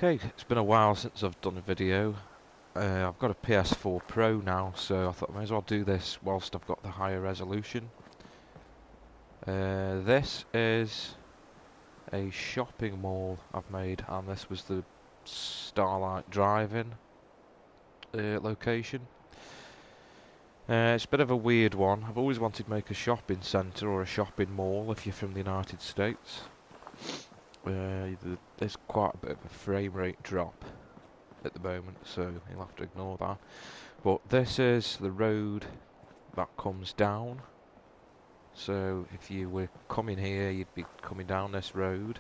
Okay, it's been a while since I've done a video. I've got a PS4 Pro now, so I thought I may as well do this whilst I've got the higher resolution. This is a shopping mall I've made, and this was the Starlight Drive-In location. It's a bit of a weird one. I've always wanted to make a shopping centre or a shopping mall if you're from the United States. There's quite a bit of a frame rate drop at the moment, so you'll have to ignore that. But this is the road that comes down. So if you were coming here, you'd be coming down this road,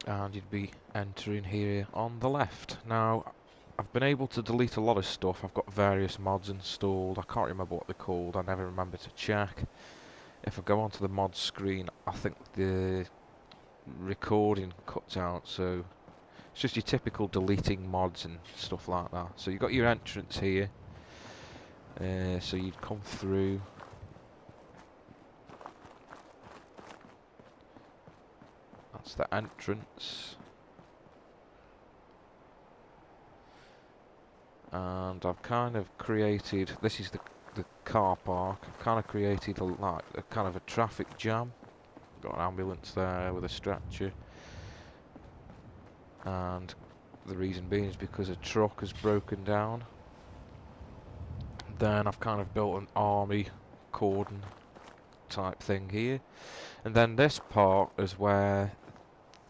and you'd be entering here on the left. Now, I've been able to delete a lot of stuff. I've got various mods installed. I can't remember what they're called. I never remember to check. If I go onto the mod screen, I think the recording cuts out, so it's just your typical deleting mods and stuff like that. So you've got your entrance here, so you'd come through. That's the entrance. And I've kind of created, this is the car park. I've kind of created a kind of a traffic jam. Got an ambulance there with a stretcher, and the reason being is because a truck has broken down. Then I've kind of built an army cordon type thing here, and then this part is where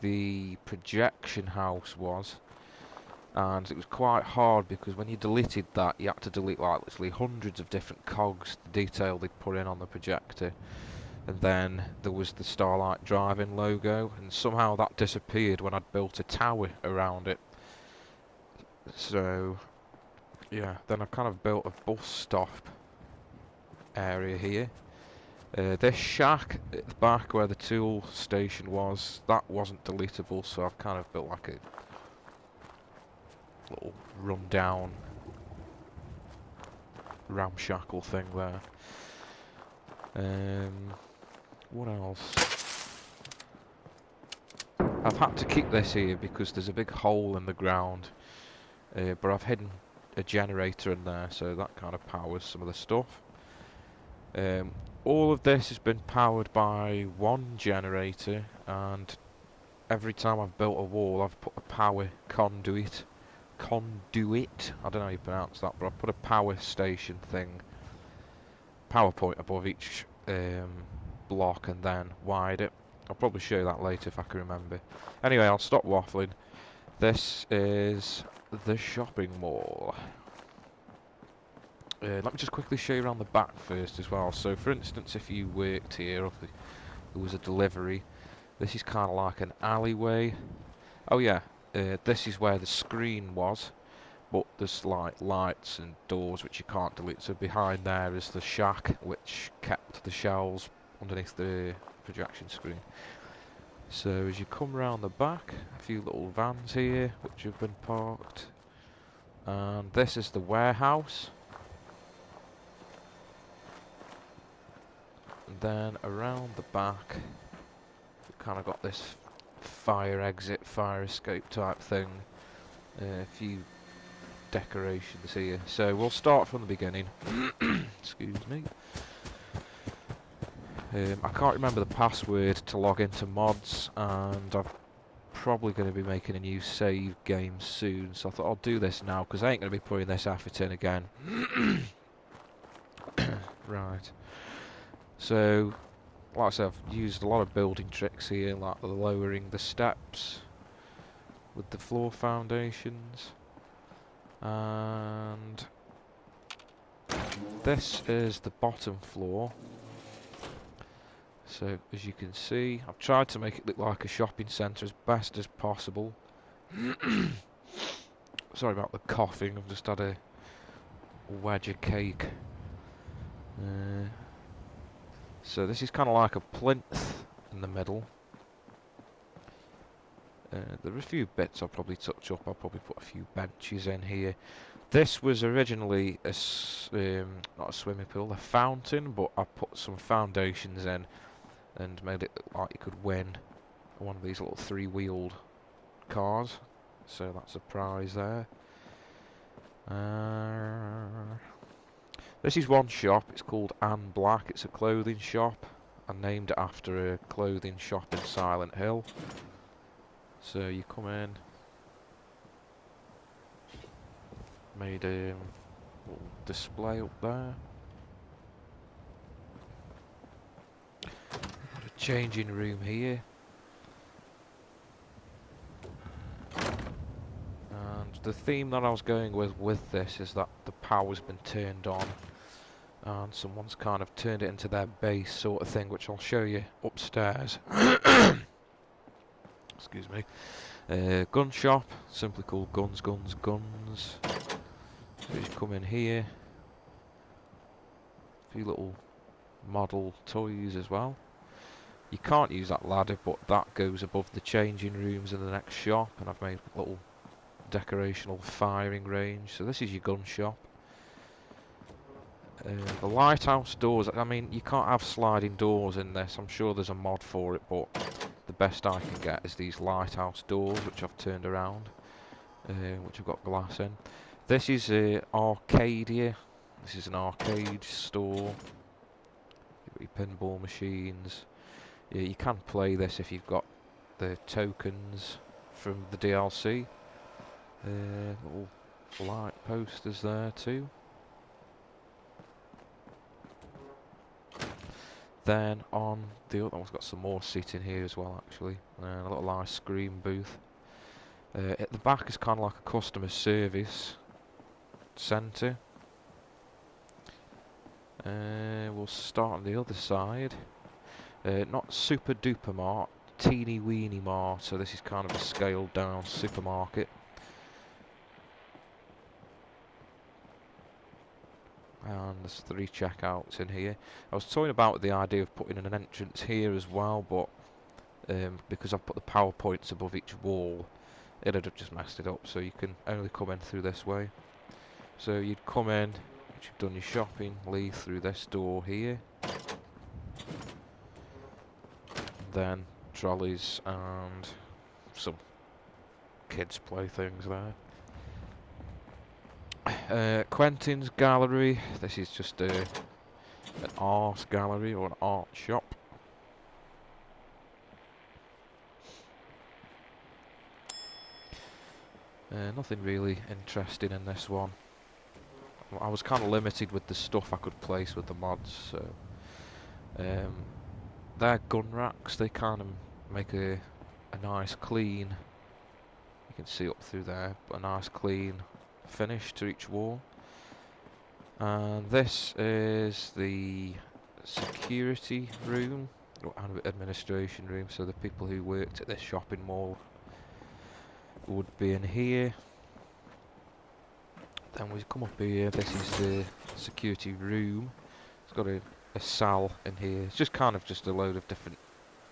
the projection house was, and it was quite hard because when you deleted that, you had to delete like literally hundreds of different cogs, the detail they'd put in on the projector. And then there was the Starlight Drive-In logo, and somehow that disappeared when I'd built a tower around it. So yeah, then I kind of built a bus stop area here. This shack at the back where the tool station was, that wasn't deletable, so I've kind of built like a little run-down ramshackle thing there. What else? I've had to keep this here because there's a big hole in the ground, but I've hidden a generator in there, so that kind of powers some of the stuff. All of this has been powered by one generator, and every time I've built a wall, I've put a power conduit, I don't know how you pronounce that, but I've put a power station thing, power point above each block, and then wired it. I'll probably show you that later if I can remember. Anyway, I'll stop waffling. This is the shopping mall. Let me just quickly show you around the back first as well. So for instance, if you worked here, or if there was a delivery, this is kind of like an alleyway. Oh yeah, this is where the screen was, but there's like lights and doors which you can't delete. So behind there is the shack which kept the shelves underneath the projection screen. So as you come around the back, a few little vans here which have been parked, and this is the warehouse. And then around the back, we've kind of got this fire exit, fire escape type thing. A few decorations here. So we'll start from the beginning. Excuse me. I can't remember the password to log into mods, and I'm probably going to be making a new save game soon, so I thought I'll do this now because I ain't going to be putting this effort in again. Right. So, like I said, I've used a lot of building tricks here, like lowering the steps with the floor foundations. And this is the bottom floor. So, as you can see, I've tried to make it look like a shopping centre as best as possible. Sorry about the coughing, I've just had a wedge of cake. So this is kind of like a plinth in the middle. There are a few bits I'll probably touch up. I'll probably put a few benches in here. This was originally a not a swimming pool, a fountain, but I put some foundations in and made it look like you could win one of these little three-wheeled cars. So that's a prize there. This is one shop. It's called Anne Black. It's a clothing shop. I named it after a clothing shop in Silent Hill. So you come in. Made a little display up there. Got a changing room here. And the theme that I was going with this is that the power's been turned on. And someone's kind of turned it into their base sort of thing, which I'll show you upstairs. Excuse me. Gun shop, simply called Guns, Guns, Guns. So you come in here. A few little model toys as well. You can't use that ladder, but that goes above the changing rooms in the next shop. And I've made a little decorational firing range. So this is your gun shop. The lighthouse doors, I mean, you can't have sliding doors in this. I'm sure there's a mod for it, but the best I can get is these lighthouse doors, which I've turned around, which have got glass in. This is Arcadia. This is an arcade store. You've got your pinball machines. Yeah, you can play this if you've got the tokens from the DLC. Little light posters there too. Then on the other one's got some more seating here as well, actually. A little ice cream booth. At the back is kind of like a customer service centre. We'll start on the other side. Not super duper mart, teeny weeny mart. So this is kind of a scaled down supermarket. And there's 3 checkouts in here. I was toying about the idea of putting in an entrance here as well, but because I've put the PowerPoints above each wall, it'd have just messed it up. So you can only come in through this way. So you'd come in, once you've done your shopping, leave through this door here. Then trolleys and some kids' playthings there. Quentin's gallery. This is just an art gallery or an art shop. Nothing really interesting in this one. I was kind of limited with the stuff I could place with the mods, so they're gun racks. They kind of make a nice clean, you can see up through there, but a nice clean finish to each wall. And this is the security room or administration room, so the people who worked at this shopping mall would be in here. Then we come up here. This is the security room. It's got a cell in here. It's just kind of just a load of different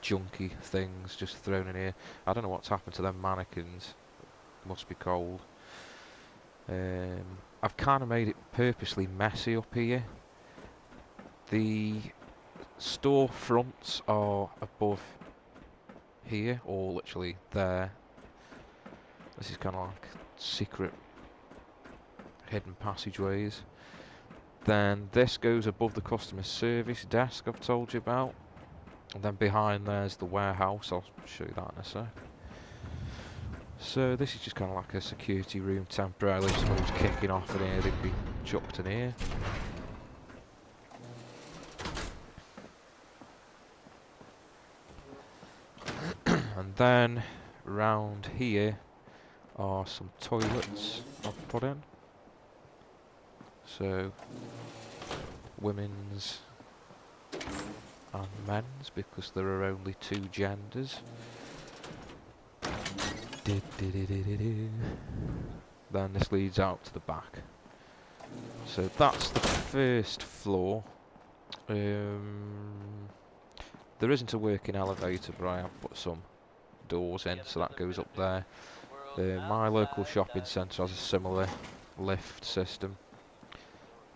junky things just thrown in here. I don't know what's happened to them mannequins. Must be cold. I've kind of made it purposely messy up here. The store fronts are above here, or literally there. This is kind of like secret hidden passageways. Then this goes above the customer service desk I've told you about. And then behind there's the warehouse. I'll show you that in a sec. So this is just kind of like a security room temporarily. If someone was kicking off in here, they'd be chucked in here. And then round here are some toilets I've put in. So women's and men's, because there are only 2 genders. Then this leads out to the back. So that's the first floor. There isn't a working elevator, but I have put some doors in, so that goes up there. My local shopping centre has a similar lift system.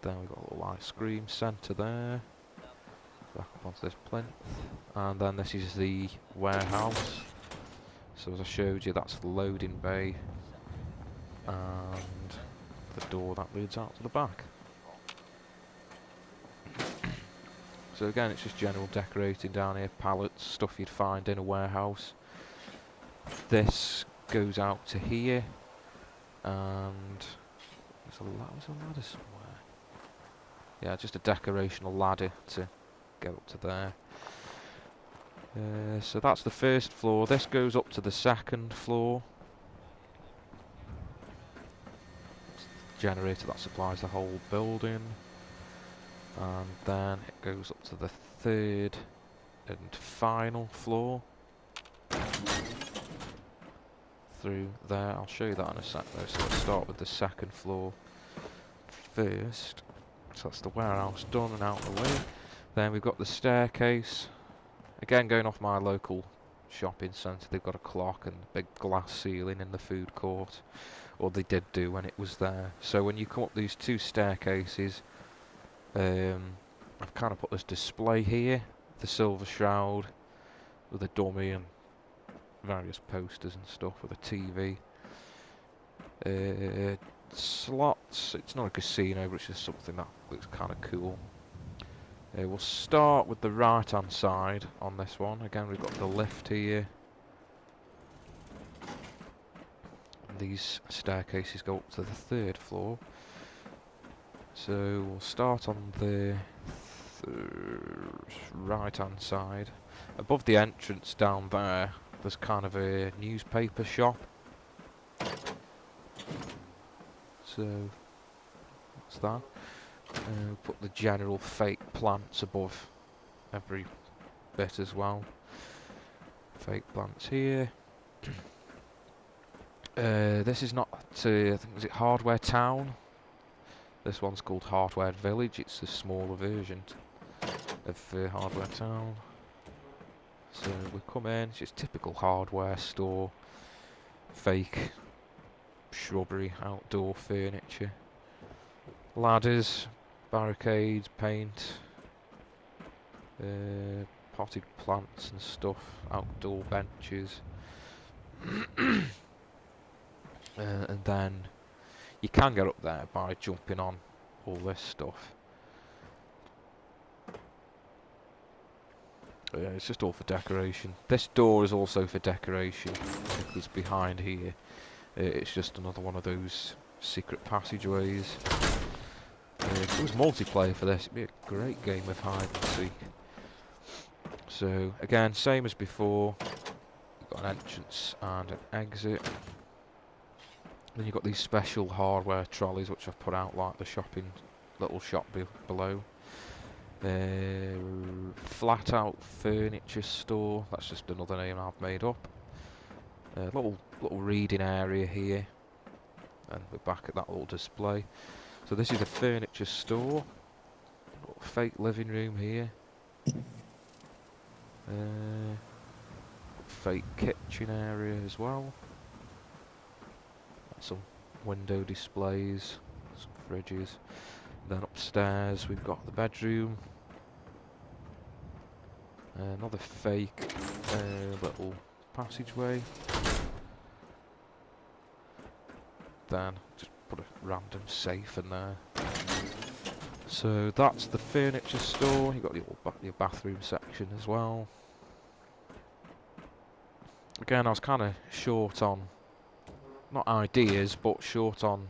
Then we've got a little ice cream centre there. Back up onto this plinth. And then this is the warehouse. So as I showed you, that's the loading bay and the door that leads out to the back. So again, it's just general decorating down here, pallets, stuff you'd find in a warehouse. This goes out to here, and there's a ladder somewhere. Yeah, just a decorational ladder to get up to there. So that's the first floor. This goes up to the second floor. Generator that supplies the whole building. And then it goes up to the third and final floor. Through there. I'll show you that in a sec though. So let's start with the second floor first. So that's the warehouse done and out of the way. Then we've got the staircase. Again, going off my local shopping centre, they've got a clock and a big glass ceiling in the food court. Or they did do when it was there. So when you come up these two staircases, I've kind of put this display here, the silver shroud with a dummy and various posters and stuff with a TV. Slots, it's not a casino, but it's just something that looks kind of cool. We'll start with the right hand side on this one. Again, we've got the lift here. And these staircases go up to the third floor. So we'll start on the right hand side. Above the entrance down there, there's kind of a newspaper shop. So that's that. Put the general fake plants above every bit as well. Fake plants here. This is not, I think, is it Hardware Town? This one's called Hardware Village. It's a smaller version of Hardware Town. So we come in, it's just typical hardware store. Fake shrubbery, outdoor furniture. Ladders, barricades, paint, potted plants and stuff, outdoor benches. And then you can get up there by jumping on all this stuff. It's just all for decoration. This door is also for decoration because behind here it's just another one of those secret passageways. If there was multiplayer for this, it'd be a great game of hide and seek. So again, same as before, you've got an entrance and an exit. Then you've got these special hardware trolleys which I've put out, like the little shop below. Flat out furniture store, that's just another name I've made up. Little reading area here, and we're back at that little display. So this is a furniture store. Little fake living room here. Fake kitchen area as well. Some window displays, some fridges. Then upstairs we've got the bedroom. Another fake little passageway. Then just put a random safe in there. So that's the furniture store. You've got your bathroom section as well. Again, I was kind of short on, not ideas, but short on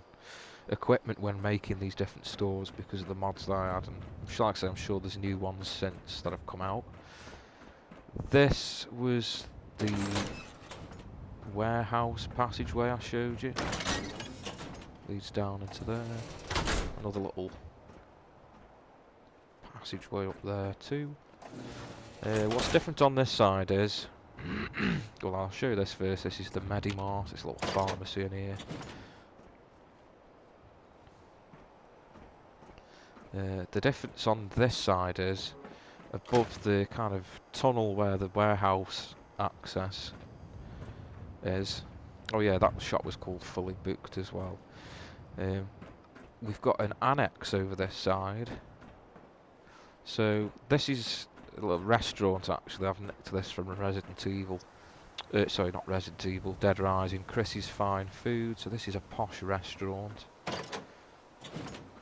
equipment when making these different stores because of the mods that I had, and like I say, I'm sure there's new ones since that have come out. This was the warehouse passageway I showed you. Leads down into there. Another little passageway up there too. What's different on this side is, well, I'll show you this first. This is the Medimart. It's a little pharmacy in here. The difference on this side is above the kind of tunnel where the warehouse access is. Oh yeah, that shop was called Fully Booked as well. We've got an annex over this side. So this is a little restaurant actually. I've nicked this from Resident Evil. Sorry, not Resident Evil, Dead Rising, Chrissy's Fine Food. So this is a posh restaurant.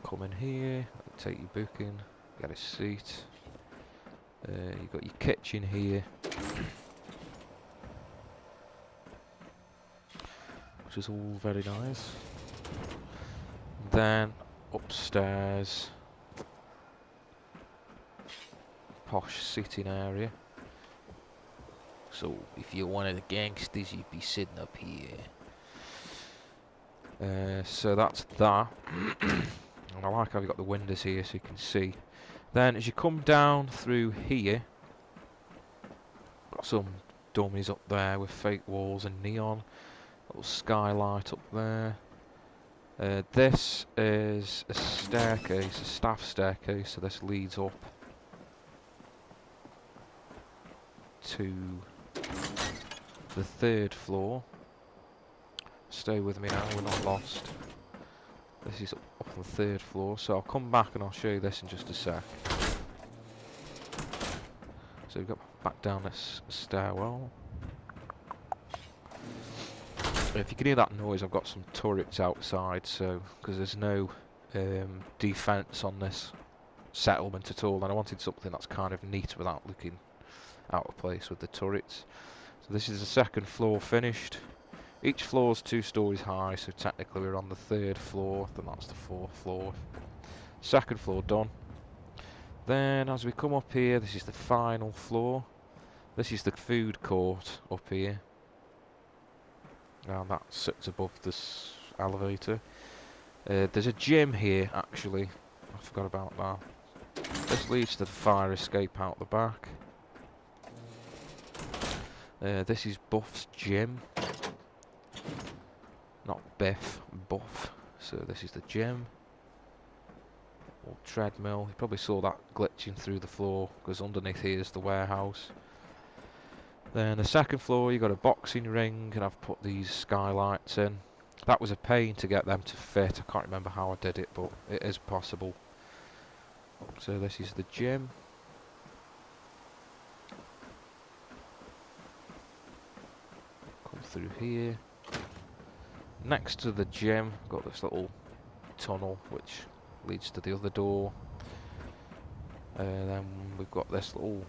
Come in here, take your booking, get a seat. You've got your kitchen here, which is all very nice. Then upstairs, posh sitting area. So if you're one of the gangsters, you'd be sitting up here. So that's that. And I like how you've got the windows here so you can see. Then as you come down through here, got some dummies up there with fake walls and neon. Little skylight up there. This is a staircase, a staff staircase, so this leads up to the 3rd floor. Stay with me now, we're not lost. This is up on the 3rd floor, so I'll come back and I'll show you this in just a sec. So we've got back down this stairwell. If you can hear that noise, I've got some turrets outside, so because there's no defence on this settlement at all, and I wanted something that's kind of neat without looking out of place with the turrets. So this is the 2nd floor finished. Each floor is 2 stories high, so technically we're on the 3rd floor, then that's the 4th floor. 2nd floor done. Then as we come up here, this is the final floor. This is the food court up here. And that sits above this elevator. There's a gym here, actually. I forgot about that. This leads to the fire escape out the back. This is Buff's gym. Not Biff, Buff. So this is the gym. Or treadmill. You probably saw that glitching through the floor, because underneath here is the warehouse. Then the 2nd floor, you've got a boxing ring, and I've put these skylights in. That was a pain to get them to fit. I can't remember how I did it, but it is possible. So this is the gym. Come through here. Next to the gym, got this little tunnel which leads to the other door. Then we've got this little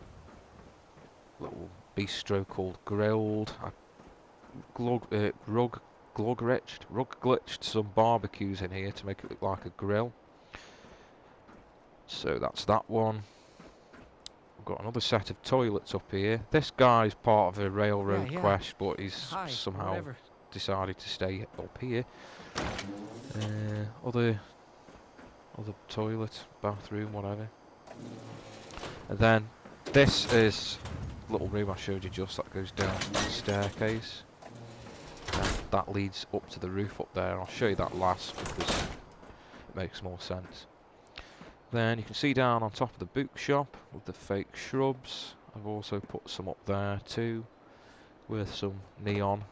bistro called Grilled. I rug glitched some barbecues in here to make it look like a grill. So that's that one. We've got another set of toilets up here. This guy's part of a railroad quest, but he's somehow decided to stay up here. Other toilet, bathroom, whatever. And then this is the little room I showed you just, that goes down the staircase. And that leads up to the roof up there. I'll show you that last because it makes more sense. Then you can see down on top of the bookshop with the fake shrubs. I've also put some up there too with some neon.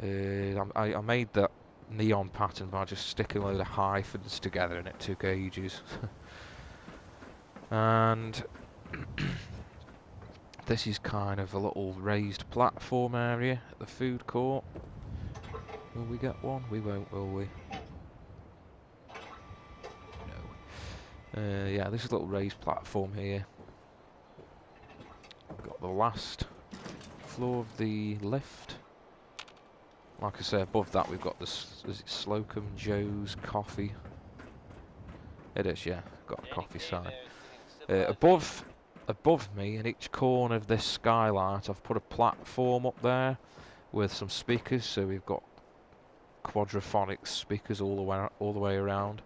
I made that neon pattern by just sticking a load of hyphens together, and it took ages. And this is kind of a little raised platform area at the food court. Will we get one? We won't, will we? No. Yeah, this is a little raised platform here. We've got the last floor of the lift. Like I say, above that we've got this, is it Slocum Joe's Coffee? It is, yeah, got a coffee sign. Above me, in each corner of this skylight, I've put a platform up there with some speakers, so we've got quadraphonic speakers all the way around.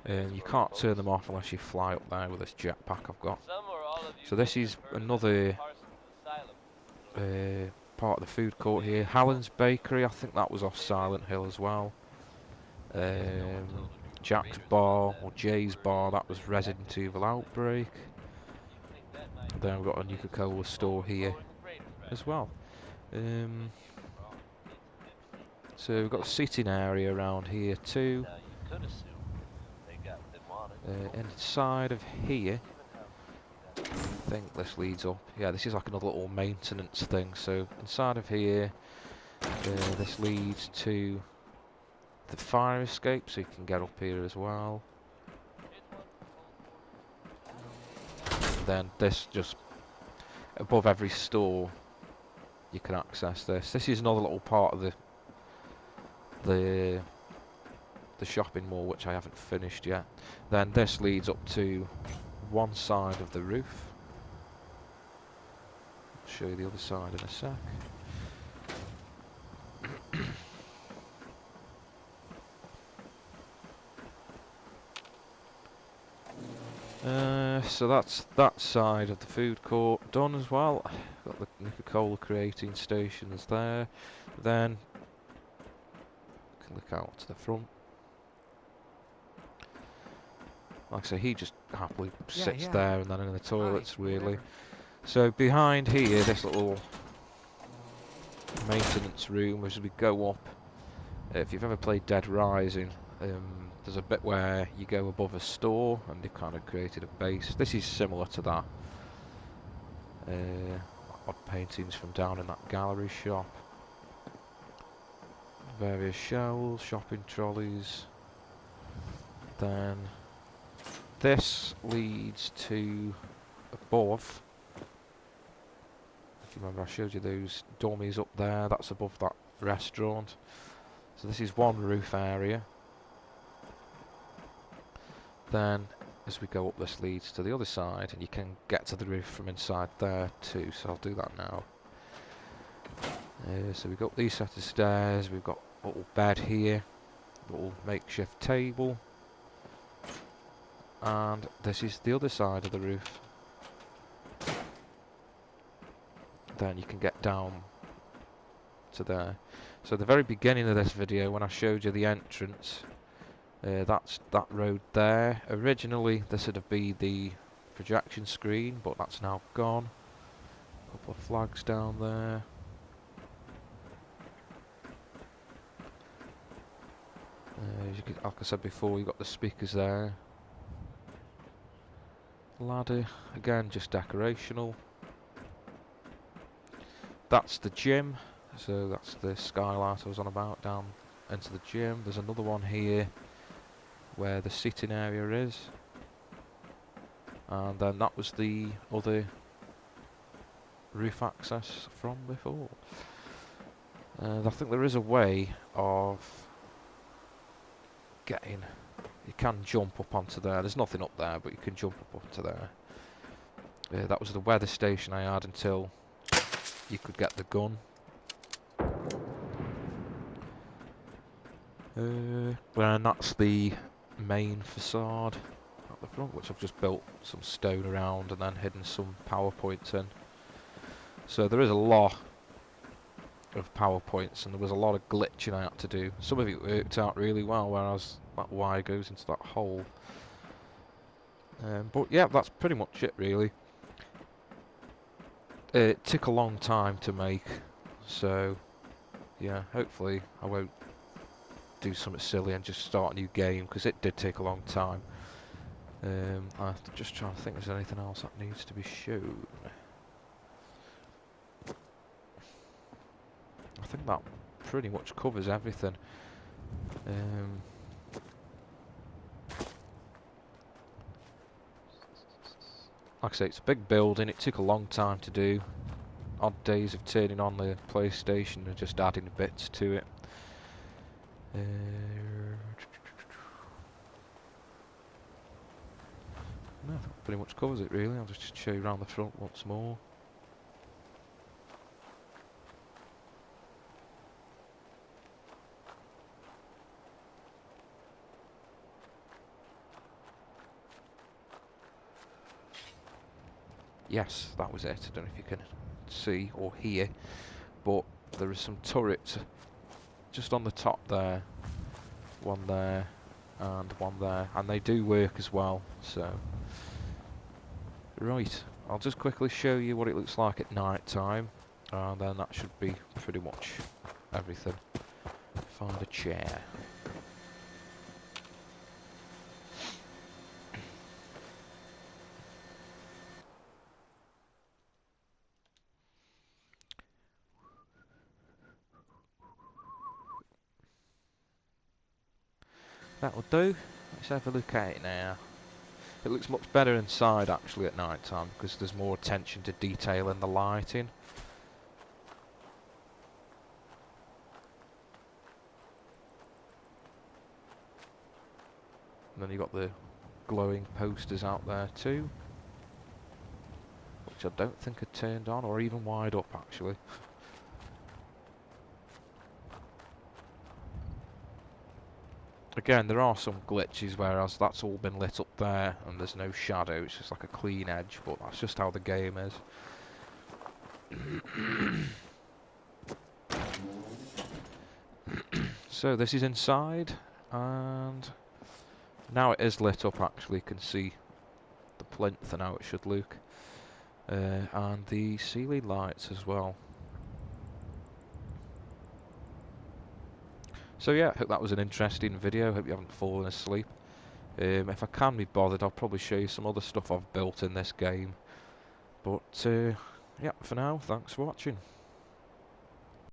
You can't turn them off unless you fly up there with this jetpack I've got. So this is another part of the food court here. Hallen's Bakery, I think that was off Silent Hill as well. Jack's Bar, or Jay's Bar, that was Resident Evil Outbreak. And then we've got a Nuka-Cola store here as well. So we've got a sitting area around here too. Inside of here, I think this leads up. Yeah, this is like another little maintenance thing. So inside of here, this leads to the fire escape, so you can get up here as well. And then this, just above every store, you can access this. This is another little part of the shopping mall, which I haven't finished yet. Then this leads up to one side of the roof. I'll show you the other side in a sec. So that's that side of the food court done as well. Got the Coca-Cola creating stations there. Then you can look out to the front. Like I say, he just happily sits there and then in the toilets, really. So behind here, this little maintenance room, as we go up, if you've ever played Dead Rising, there's a bit where you go above a store and they've kind of created a base. This is similar to that. Odd paintings from down in that gallery shop. Various shelves, shopping trolleys. Then this leads to above. If you remember, I showed you those dummies up there. That's above that restaurant. So this is one roof area. Then as we go up, this leads to the other side, and you can get to the roof from inside there too, so I'll do that now. So we've got these set of stairs, we've got a little bed here, a little makeshift table, and this is the other side of the roof. Then you can get down to there. So at the very beginning of this video, when I showed you the entrance, that's that road there. Originally this would have been the projection screen, but that's now gone. A couple of flags down there. Like I said before, you've got the speakers there. Ladder, again just decorational. That's the gym, so that's the skylight I was on about, down into the gym. There's another one here where the sitting area is, and then that was the other roof access from before. And I think there is a way of getting, you can jump up onto there. There's nothing up there, but you can jump up onto there. That was the weather station I had until you could get the gun. And that's the main facade at the front, which I've just built some stone around and then hidden some PowerPoints in. So there is a lot of PowerPoints, and there was a lot of glitching I had to do. Some of it worked out really well, whereas that wire goes into that hole. But yeah, that's pretty much it really. It took a long time to make, so yeah, hopefully I won't do something silly and just start a new game, because it did take a long time. I'm just trying to think if there's anything else that needs to be shown. I think that pretty much covers everything. Like I say, it's a big building, it took a long time to do. Odd days of turning on the PlayStation and just adding bits to it. No, that pretty much covers it really. I'll just show you around the front once more. Yes, that was it. I don't know if you can see or hear, but there are some turrets just on the top there. One there and one there, and they do work as well. So right, I'll just quickly show you what it looks like at night time, and then that should be pretty much everything. Find a chair. That'll do. Let's have a look at it now. It looks much better inside actually at night time because there's more attention to detail in the lighting. And then you've got the glowing posters out there too, which I don't think are turned on or even wired up actually. Again, there are some glitches whereas that's all been lit up there and there's no shadow, it's just like a clean edge, but that's just how the game is. So this is inside, and now it is lit up actually, you can see the plinth and how it should look. And the ceiling lights as well. So yeah, I hope that was an interesting video, hope you haven't fallen asleep. If I can be bothered, I'll probably show you some other stuff I've built in this game. But yeah, for now, thanks for watching.